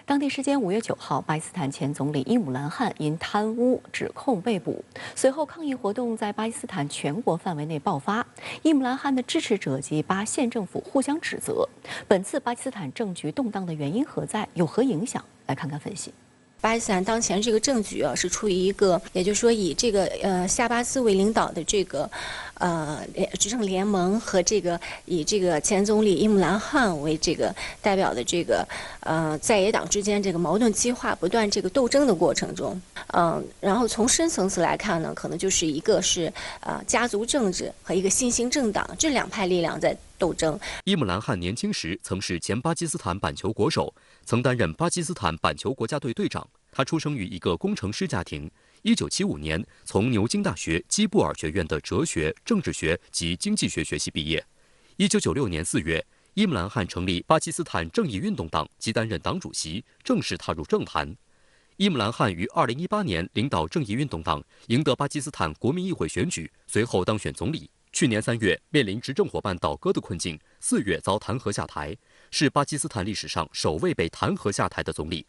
当地时间5月9号，巴基斯坦前总理伊姆兰汗因贪污指控被捕。随后，抗议活动在巴基斯坦全国范围内爆发。伊姆兰汗的支持者及巴县政府互相指责。本次巴基斯坦政局动荡的原因何在？有何影响？来看看分析。 巴基斯坦当前这个政局啊，是处于一个，也就是说以这个夏巴斯为领导的这个执政联盟和这个以这个前总理伊姆兰汗为这个代表的这个在野党之间这个矛盾激化、不断这个斗争的过程中，然后从深层次来看呢，可能就是一个是家族政治和一个新兴政党这两派力量在斗争。伊姆兰汗年轻时曾是前巴基斯坦板球国手，曾担任巴基斯坦板球国家队队长。 他出生于一个工程师家庭。1975年从牛津大学基布尔学院的哲学、政治学及经济学学系毕业。1996年4月，伊姆兰汗成立巴基斯坦正义运动党，即担任党主席，正式踏入政坛。伊姆兰汗于2018年领导正义运动党，赢得巴基斯坦国民议会选举，随后当选总理。去年3月，面临执政伙伴倒戈的困境，4月遭弹劾下台，是巴基斯坦历史上首位被弹劾下台的总理。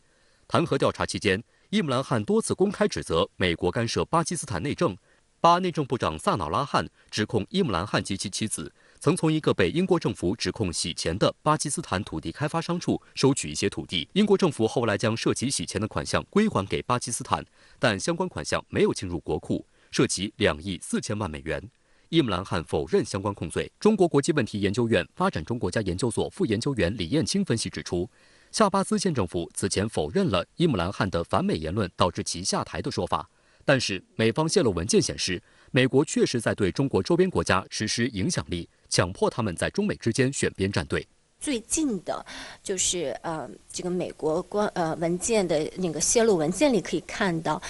弹劾调查期间，伊姆兰汗多次公开指责美国干涉巴基斯坦内政。巴内政部长萨瑙拉汗指控伊姆兰汗及其妻子曾从一个被英国政府指控洗钱的巴基斯坦土地开发商处收取一些土地。英国政府后来将涉及洗钱的款项归还给巴基斯坦，但相关款项没有进入国库，涉及2亿4千万美元。伊姆兰汗否认相关控罪。中国国际问题研究院发展中国家研究所副研究员李艳青分析指出。 夏巴斯县政府此前否认了伊姆兰汗的反美言论导致其下台的说法，但是美方泄露文件显示，美国确实在对中国周边国家实施影响力，强迫他们在中美之间选边站队。 最近的，就是这个美国文件的那个泄露文件里可以看到，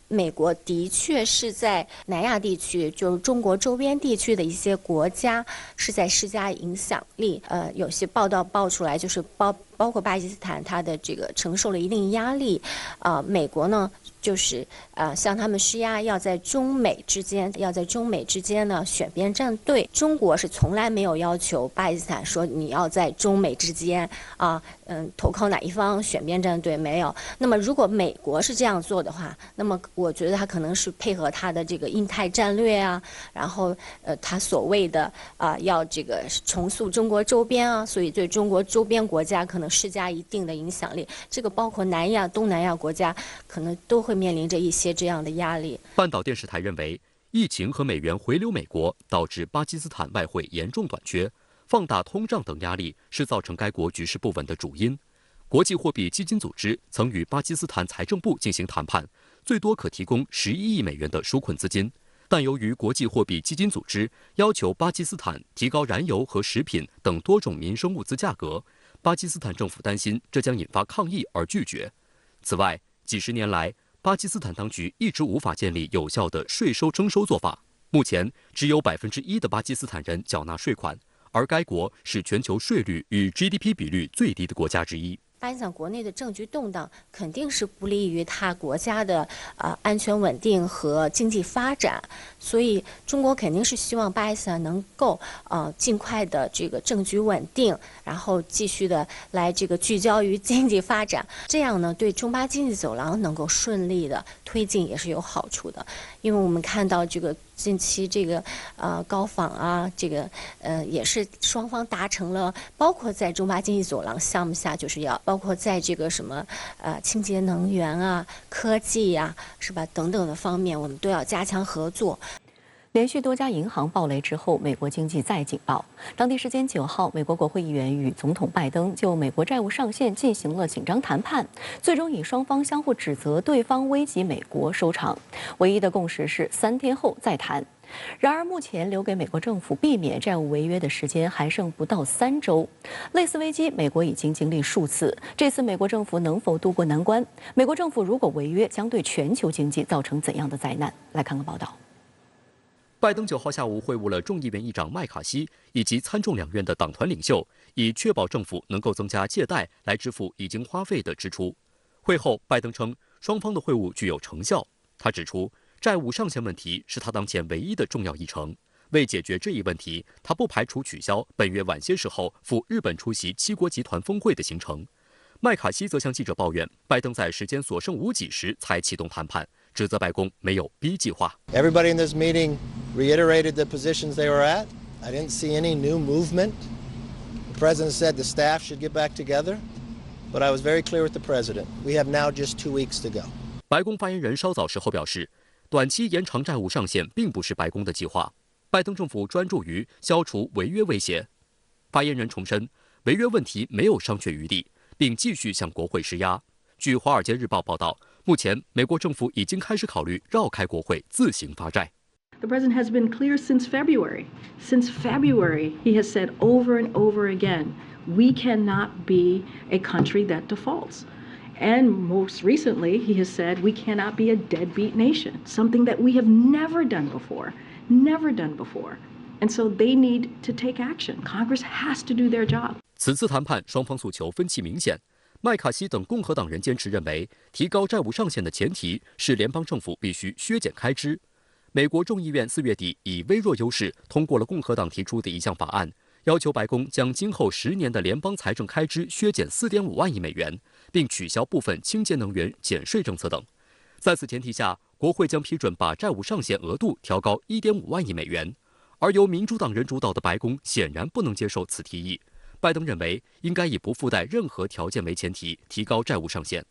美国的确是在南亚地区，就是中国周边地区的一些国家是在施加影响力。有些报道爆出来，就是包括巴基斯坦，它的这个承受了一定压力。美国呢，就是向他们施压，要在中美之间呢选边站队。中国是从来没有要求巴基斯坦说你要在中美之间投靠哪一方选边站队，没有。那么如果美国是这样做的话，那么我觉得他可能是配合他的这个印太战略啊，然后他所谓的要这个重塑中国周边啊，所以对中国周边国家可能施加一定的影响力。这个包括南亚、东南亚国家，可能都会面临着一些这样的压力。半岛电视台认为，疫情和美元回流美国导致巴基斯坦外汇严重短缺。 放大通胀等压力是造成该国局势不稳的主因。国际货币基金组织曾与巴基斯坦财政部进行谈判，最多可提供11亿美元的纾困资金。但由于国际货币基金组织要求巴基斯坦提高燃油和食品等多种民生物资价格，巴基斯坦政府担心这将引发抗议而拒绝。此外，几十年来，巴基斯坦当局一直无法建立有效的税收征收做法。目前，只有1%的巴基斯坦人缴纳税款。 而该国是全球税率与 GDP 比率最低的国家之一。巴基斯坦国内的政局动荡肯定是不利于他国家的安全稳定和经济发展，所以中国肯定是希望巴基斯坦能够尽快的这个政局稳定，然后继续的来这个聚焦于经济发展，这样呢对中巴经济走廊能够顺利的推进也是有好处的，因为我们看到这个。 近期这个高仿啊，这个也是双方达成了，包括在中巴经济走廊项目下，就是要包括在这个什么清洁能源啊、科技呀、是吧等等的方面，我们都要加强合作。 连续多家银行暴雷之后，美国经济再警报。当地时间9号，美国国会议员与总统拜登就美国债务上限进行了紧张谈判，最终以双方相互指责对方危及美国收场。唯一的共识是3天后再谈。然而，目前留给美国政府避免债务违约的时间还剩不到3周。类似危机，美国已经经历数次。这次美国政府能否渡过难关？美国政府如果违约，将对全球经济造成怎样的灾难？来看看报道。 拜登9号下午会晤了众议院议长麦卡锡以及参众两院的党团领袖，以确保政府能够增加借贷来支付已经花费的支出。会后，拜登称双方的会晤具有成效。他指出，债务上限问题是他当前唯一的重要议程。为解决这一问题，他不排除取消本月晚些时候赴日本出席7国集团峰会的行程。麦卡锡则向记者抱怨，拜登在时间所剩无几时才启动谈判，指责白宫没有 B 计划。Everybody in this meeting reiterated the positions they were at. I didn't see any new movement. The president said the staff should get back together, but I was very clear with the president. We have now just 2 weeks to go. 白宫发言人稍早时候表示，短期延长债务上限并不是白宫的计划，拜登政府专注于消除违约威胁。发言人重申，违约问题没有商榷余地，并继续向国会施压。据《华尔街日报》报道，目前美国政府已经开始考虑绕开国会自行发债。The president has been clear since February. Since February, he has said over and over again, we cannot be a country that defaults. And most recently, he has said we cannot be a deadbeat nation, something that we have never done before. And so they need to take action. Congress has to do their job. 此次谈判双方诉求分歧明显，麦卡锡等共和党人坚持认为，提高债务上限的前提是联邦政府必须削减开支。美国众议院4月底以微弱优势通过了共和党提出的一项法案，要求白宫将今后10年的联邦财政开支削减4.5万亿美元，并取消部分清洁能源减税政策等。在此前提下，国会将批准把债务上限额度调高1.5万亿美元，而由民主党人主导的白宫显然不能接受此提议。拜登认为，应该以不附带任何条件为前提，提高债务上限。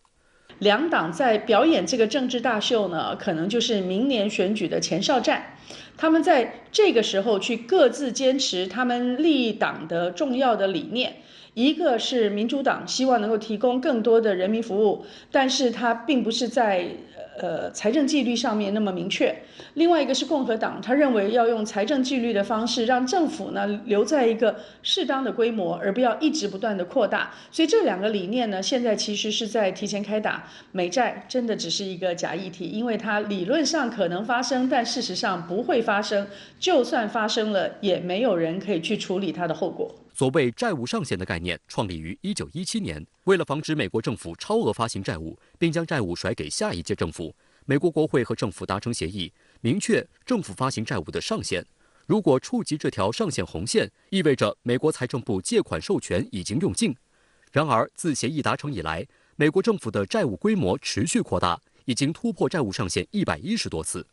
两党在表演这个政治大秀呢，可能就是明年选举的前哨战。他们在这个时候去各自坚持他们利益党的重要的理念。一个是民主党希望能够提供更多的人民服务，但是它并不是在财政纪律上面那么明确。另外一个是共和党，他认为要用财政纪律的方式，让政府呢留在一个适当的规模，而不要一直不断的扩大。所以这两个理念呢，现在其实是在提前开打。美债真的只是一个假议题，因为它理论上可能发生，但事实上不会发生。就算发生了，也没有人可以去处理它的后果。所谓债务上限的概念创立于1917年，为了防止美国政府超额发行债务，并将债务甩给下一届政府，美国国会和政府达成协议，明确政府发行债务的上限。如果触及这条上限红线，意味着美国财政部借款授权已经用尽。然而，自协议达成以来，美国政府的债务规模持续扩大，已经突破债务上限110多次。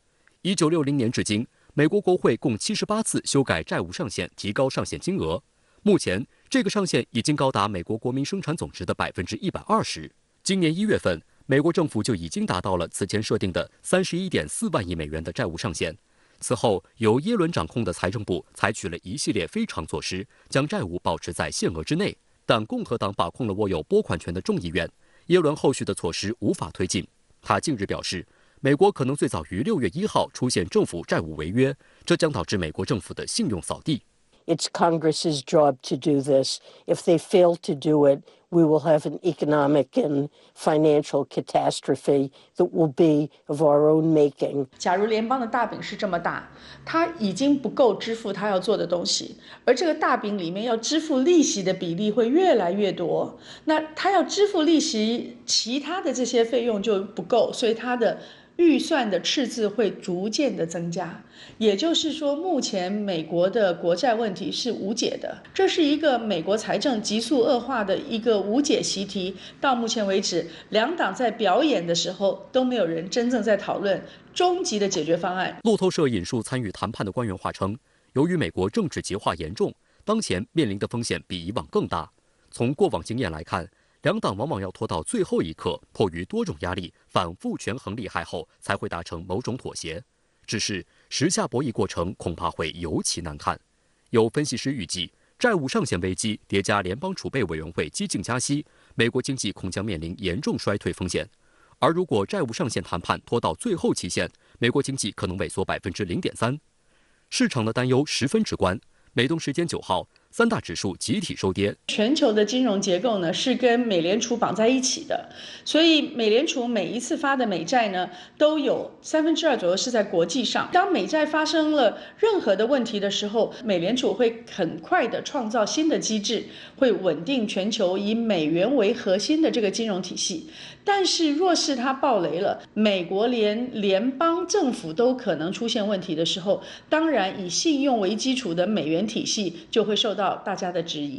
1960年至今，美国国会共78次修改债务上限，提高上限金额。目前，这个上限已经高达美国国民生产总值的120%。今年1月份，美国政府就已经达到了此前设定的31.4万亿美元的债务上限。此后，由耶伦掌控的财政部采取了一系列非常措施，将债务保持在限额之内。但共和党把控了握有拨款权的众议院，耶伦后续的措施无法推进。他近日表示，美国可能最早于6月1号出现政府债务违约，这将导致美国政府的信用扫地。It's Congress's job to do this. If they fail to do it, we will have an economic and financial catastrophe that will be of our own making. 假如联邦的大饼是这么大，它已经不够支付它要做的东西，而这个大饼里面要支付利息的比例会越来越多，那它要支付利息，其他的这些费用就不够，所以它的预算的赤字会逐渐的增加，也就是说，目前美国的国债问题是无解的，这是一个美国财政急速恶化的一个无解习题。到目前为止，两党在表演的时候都没有人真正在讨论终极的解决方案。路透社引述参与谈判的官员话称，由于美国政治极化严重，当前面临的风险比以往更大。从过往经验来看，两党往往要拖到最后一刻，迫于多种压力，反复权衡利害后，才会达成某种妥协。只是时下博弈过程恐怕会尤其难看。有分析师预计，债务上限危机叠加联邦储备委员会激进加息，美国经济恐将面临严重衰退风险。而如果债务上限谈判拖到最后期限，美国经济可能萎缩0.3%。市场的担忧十分直观。美东时间9号，3大指数集体收跌。全球的金融结构呢是跟美联储绑在一起的，所以美联储每一次发的美债呢，都有2/3左右是在国际上。当美债发生了任何的问题的时候，美联储会很快的创造新的机制，会稳定全球以美元为核心的这个金融体系。但是若是它爆雷了，美国连联邦政府都可能出现问题的时候，当然以信用为基础的美元体系就会受到大家的质疑。